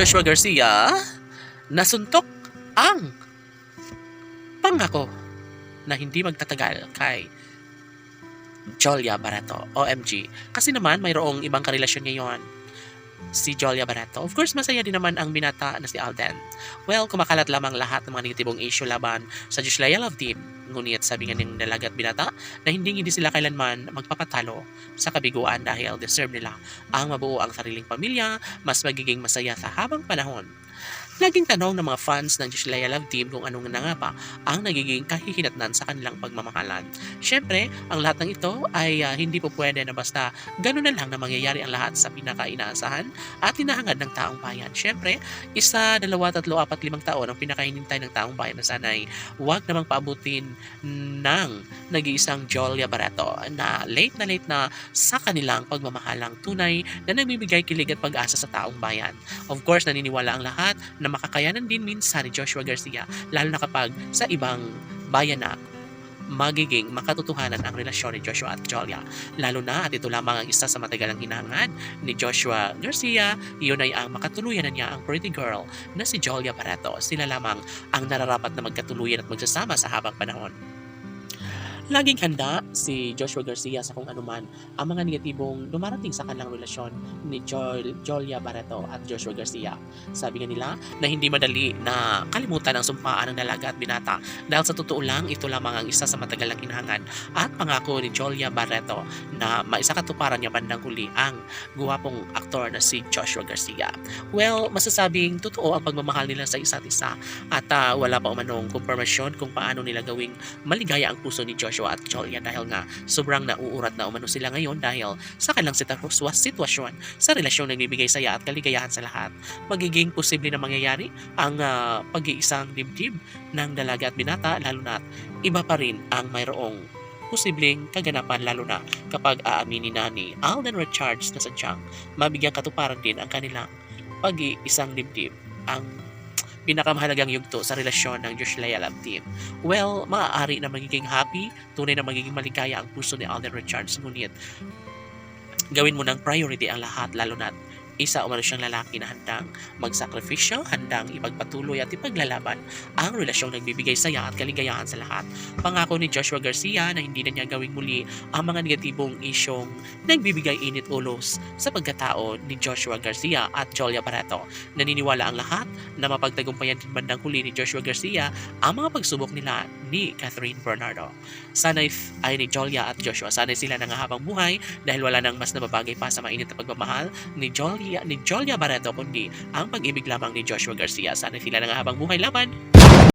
Joshua Garcia, nasuntok ang pangako na hindi magtatagal kay Jolia Barreto. OMG. Kasi naman mayroong ibang karelasyon ngayon si Jolia Barreto. Of course, masaya din naman ang binata na si Alden. Well, kumakalat lamang lahat ng mga negatibong issue laban sa Joshua Love Team. Ngunit sabi nga ng dalaga at binata na hindi sila kailanman magpapatalo sa kabiguan dahil deserve nila ang mabuo ang sariling pamilya, mas magiging masaya sa habang panahon. Laging tanong ng mga fans ng Joshua Love Team kung anong na nga ba ang nagiging kahihinatnan sa kanilang pagmamahalan. Siyempre, ang lahat ng ito ay hindi po pwede na basta ganun na lang na mangyayari ang lahat sa pinaka-inaasahan at hinahangad ng taong bayan. Siyempre, 1, 2, 3, 4, 5 taon ang pinakahinintay ng taong bayan na sana'y huwag namang paabutin ng nag-iisang Jolia Barreto na late na sa kanilang pagmamahalang tunay na nagbibigay kilig at pag-asa sa taong bayan. Of course, naniniwala ang lahat na makakayanan din minsan ni Joshua Garcia, lalo na kapag sa ibang bayan na magiging makatotohanan ang relasyon ni Joshua at Jolia. Lalo na at ito lamang ang isa sa matagalang hinahangad ni Joshua Garcia, iyon ay ang makatuluyan na niya ang pretty girl na si Jolia Barreto. Sila lamang ang nararapat na magkatuluyan at magsasama sa habang panahon. Laging handa si Joshua Garcia sa kung anuman ang mga negatibong dumarating sa kanilang relasyon ni Jolia Barreto at Joshua Garcia. Sabi nga nila na hindi madali na kalimutan ang sumpaan ng dalaga at binata dahil sa totoo lang ito lamang ang isa sa matagal ng hinahangad at pangako ni Jolia Barreto na maisakatuparan niya bandang huli ang guwapong aktor na si Joshua Garcia. Well, masasabing totoo ang pagmamahal nila sa isa't isa at wala pa umanong kumpirmasyon kung paano nila gawing maligaya ang puso ni Joshua at Jolia dahil nga sobrang nauurat na umano sila ngayon dahil sa kanilang sitwasyon sa relasyong nagbibigay saya at kaligayahan sa lahat. Magiging posible na mangyayari ang pag-iisang dibdib ng dalaga at binata lalo na iba pa rin ang mayroong posibleng kaganapan lalo na kapag aaminin na ni Alden Richards na sadyang mabigyang katuparan din ang kanilang pag-iisang dibdib ang pinakamahalagang yugto sa relasyon ng Joshua Love Team. Well, maaari na magiging happy, tunay na magiging maligaya ang puso ni Alden Richards, ngunit gawin mo ng priority ang lahat, lalo na isa umano siyang lalaki na handang magsakripisyo, handang ipagpatuloy at ipaglalaban ang relasyong nagbibigay saya at kaligayahan sa lahat. Pangako ni Joshua Garcia na hindi na niya gawing muli ang mga negatibong isyong nagbibigay init ulos sa pagkatao ni Joshua Garcia at Jolia Barreto. Naniniwala ang lahat na mapagtagumpayan din bandang huli ni Joshua Garcia ang mga pagsubok nila ni Catherine Bernardo. Sana'y ay ni Jolia at Joshua, sana'y sila nangahabang buhay dahil wala nang mas nababagay pa sa mainit na pagmamahal ni Jolia Barreto kundi ang pag-ibig lamang ni Joshua Garcia. Sana'y sila nangahabang buhay laban